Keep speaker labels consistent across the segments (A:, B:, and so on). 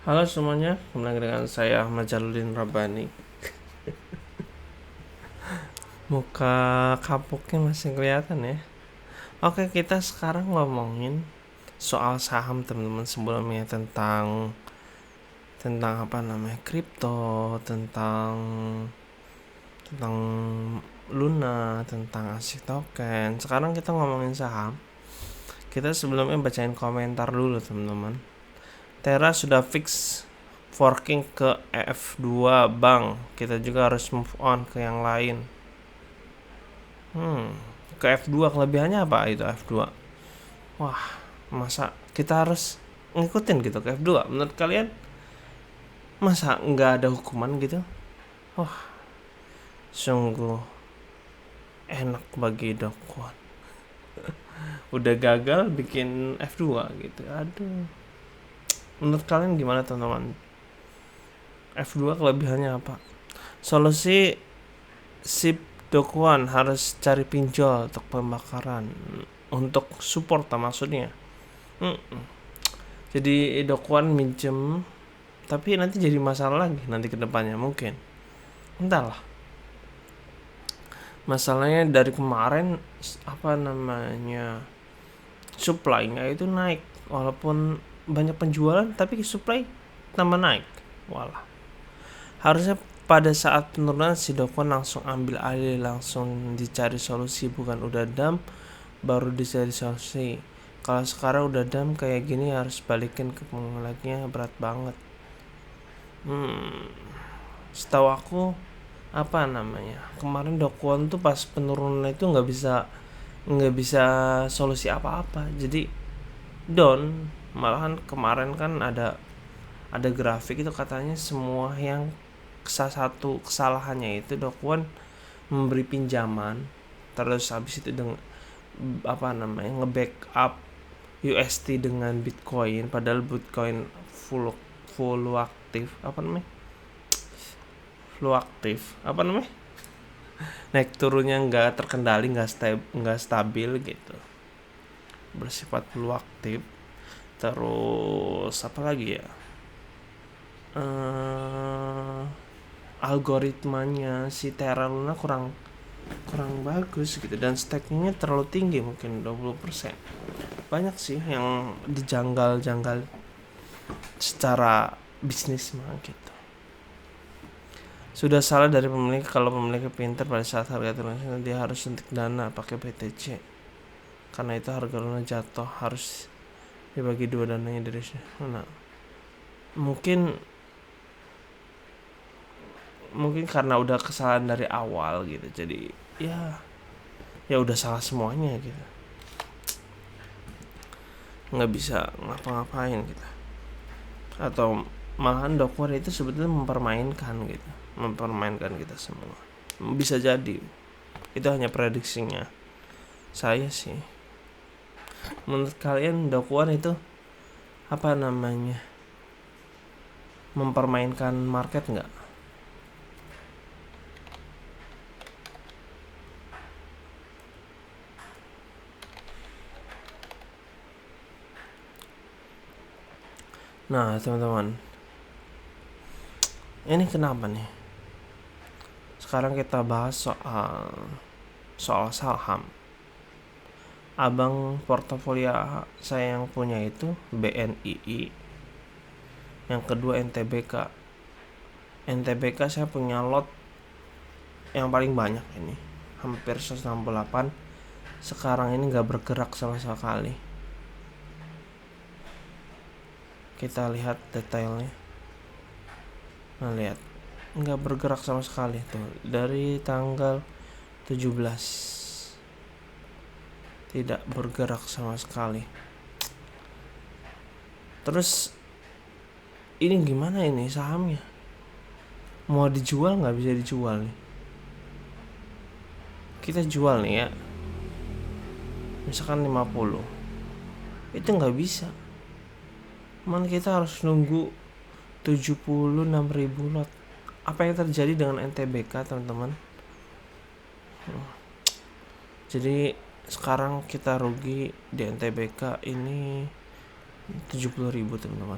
A: Halo semuanya, kembali dengan saya Ahmad Jaludin Rabbani. Muka kapuknya masih kelihatan ya. Oke, kita sekarang ngomongin soal saham teman-teman, sebelumnya tentang apa namanya, kripto, tentang Luna, tentang ASIC token. Sekarang kita ngomongin saham. Kita sebelumnya bacain komentar dulu teman-teman. Terra sudah fix forking ke F2 Bank. Kita juga harus move on ke yang lain. Ke F2 kelebihannya apa itu F2? Wah, masa kita harus ngikutin gitu ke F2? Menurut kalian masa nggak ada hukuman gitu? Wah, sungguh enak bagi Dokwan. Udah gagal bikin F2 gitu. Aduh. Menurut kalian gimana teman-teman? F2 kelebihannya apa? Solusi sip Dokwan harus cari pinjol untuk pembakaran, untuk support maksudnya. Jadi Dokwan minjem, tapi nanti jadi masalah lagi nanti kedepannya mungkin. Entahlah. Masalahnya dari kemarin apa namanya, supply-nya itu naik, walaupun banyak penjualan tapi supply tambah naik. Walah. Harusnya pada saat penurunan si Dokwan langsung ambil alih, langsung dicari solusi, bukan udah dump baru dicari solusi. Kalau sekarang udah dump kayak gini harus balikin ke pemiliknya, berat banget. Setahu aku apa namanya, kemarin Dokwan tuh pas penurunan itu nggak bisa solusi apa-apa, jadi down. Malahan kemarin kan ada grafik itu katanya semua yang satu kesalahannya itu Dokwan memberi pinjaman, terus habis itu dengan apa namanya, nge-backup UST dengan Bitcoin, padahal Bitcoin fluktuatif apa namanya, naik turunnya nggak terkendali, nggak stabil gitu, bersifat fluktuatif. Terus apa lagi ya, algoritmanya si Terra Luna kurang bagus gitu, dan stakingnya terlalu tinggi, mungkin 20%. Banyak sih yang dijanggal secara bisnis mah gitu. Sudah salah dari pemilik. Kalau pemiliknya pintar, pada saat harga turun dia harus suntik dana pakai BTC, karena itu harga Luna jatuh harus dibagi dua dananya dari mana. Mungkin karena udah kesalahan dari awal gitu, jadi ya udah salah semuanya gitu, nggak bisa ngapa-ngapain gitu. Atau malahan Dokwan itu sebetulnya mempermainkan kita semua. Bisa jadi itu hanya prediksinya saya sih. Menurut kalian Dokwan itu apa namanya, mempermainkan market nggak? Nah teman-teman, ini kenapa nih sekarang kita bahas soal saham. Abang portofolio saya yang punya itu BNII, yang kedua NTBK. NTBK saya punya lot yang paling banyak ini, hampir 168. Sekarang ini gak bergerak sama sekali. Kita lihat detailnya. Nah lihat, gak bergerak sama sekali tuh dari tanggal 17, tidak bergerak sama sekali. Terus ini gimana ini sahamnya, mau dijual nggak bisa dijual nih. Kita jual nih ya, misalkan 50, itu nggak bisa. Mana kita harus nunggu 76.000 lot. Apa yang terjadi dengan NTBK teman-teman? Jadi sekarang kita rugi di NTBK ini 70.000 teman-teman.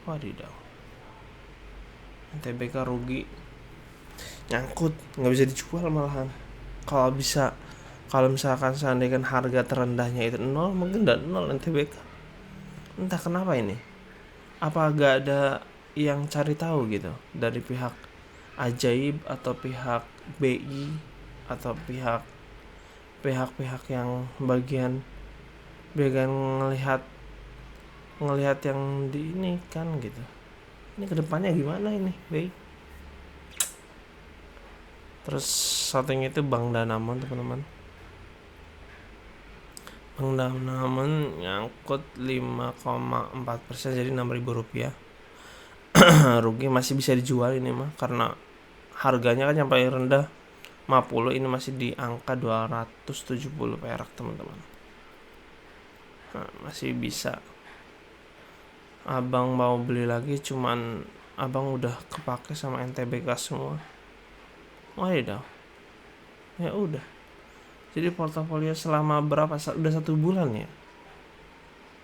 A: Wadidaw, NTBK rugi, nyangkut, nggak bisa dijual malahan. Kalau misalkan seandainya harga terendahnya itu 0, mungkin udah 0 NTBK. Entah kenapa ini, apa gak ada yang cari tahu gitu dari pihak Ajaib atau pihak BI atau pihak yang bagian ngelihat yang di ini kan gitu. Ini kedepannya gimana ini, BI? Terus satunya itu Bank Danamon, teman-teman. Bank Danamon nyangkut 5,4%, jadi Rp6.000. Rugi, masih bisa dijual ini mah, karena harganya kan yang paling rendah 50, ini masih di angka 270 perak, teman-teman. Masih bisa. Abang mau beli lagi, cuman abang udah kepake sama NTBK semua. Waduh, ya udah. Jadi portofolio selama berapa? Udah 1 bulan ya.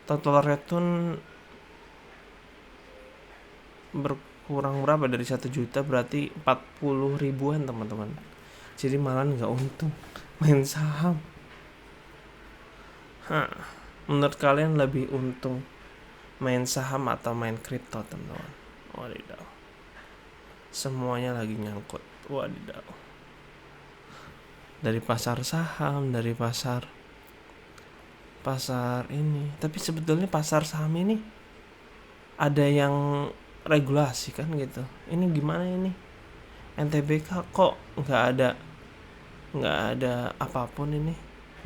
A: Total return berkurang berapa dari 1 juta, berarti 40 ribuan, teman-teman. Jadi malah nggak untung main saham. Menurut kalian lebih untung main saham atau main kripto, teman-teman? Wadidaw, semuanya lagi nyangkut. Wadidaw, dari pasar saham, dari pasar ini. Tapi sebetulnya pasar saham ini ada yang regulasi kan gitu. Ini gimana ini? NTBK kok nggak ada apapun ini,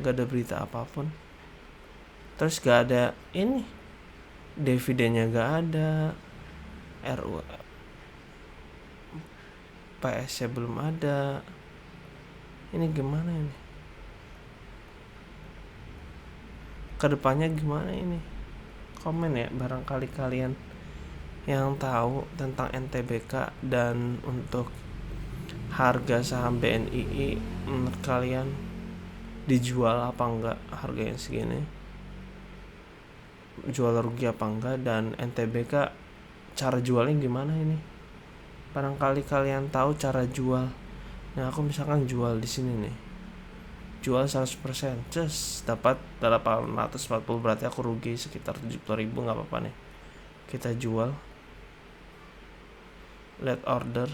A: nggak ada berita apapun. Terus nggak ada ini, dividennya nggak ada, RU PS-nya belum ada. Ini gimana ini? Kedepannya gimana ini? Komen ya, barangkali kalian yang tahu tentang NTBK. Dan untuk harga saham BNII, menurut kalian dijual apa enggak harganya segini? Jual rugi apa enggak? Dan NTBK cara jualnya gimana ini? Barangkali kalian tahu cara jual. Nah, aku misalkan jual di sini nih, jual 100%, dapat 840, berarti aku rugi sekitar 70.000, nggak apa-apa nih. Kita jual, let order.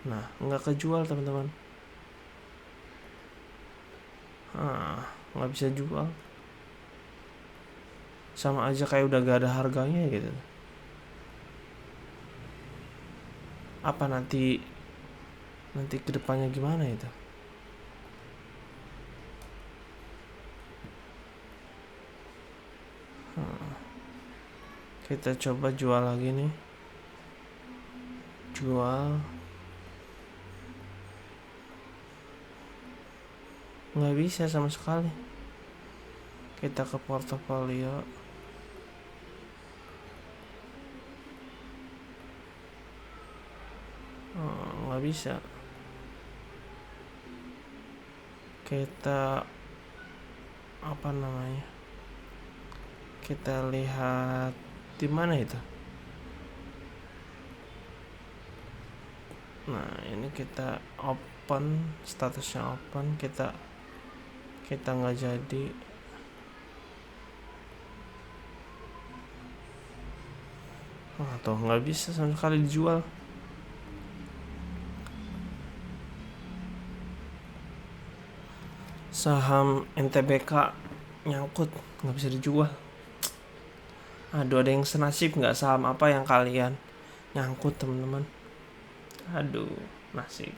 A: Nah, nggak kejual, teman-teman. Nggak bisa jual, sama aja kayak udah gak ada harganya gitu. Apa nanti kedepannya gimana itu? Kita coba jual lagi nih, jual, nggak bisa sama sekali. Kita ke portofolio, nggak bisa. Kita kita lihat di mana itu. Nah, ini kita open, statusnya open, kita nggak jadi. Tuh nggak bisa sama sekali dijual. Saham NTBK nyangkut, nggak bisa dijual. Aduh, ada yang senasib nggak? Saham apa yang kalian nyangkut, teman-teman? Aduh, nasib.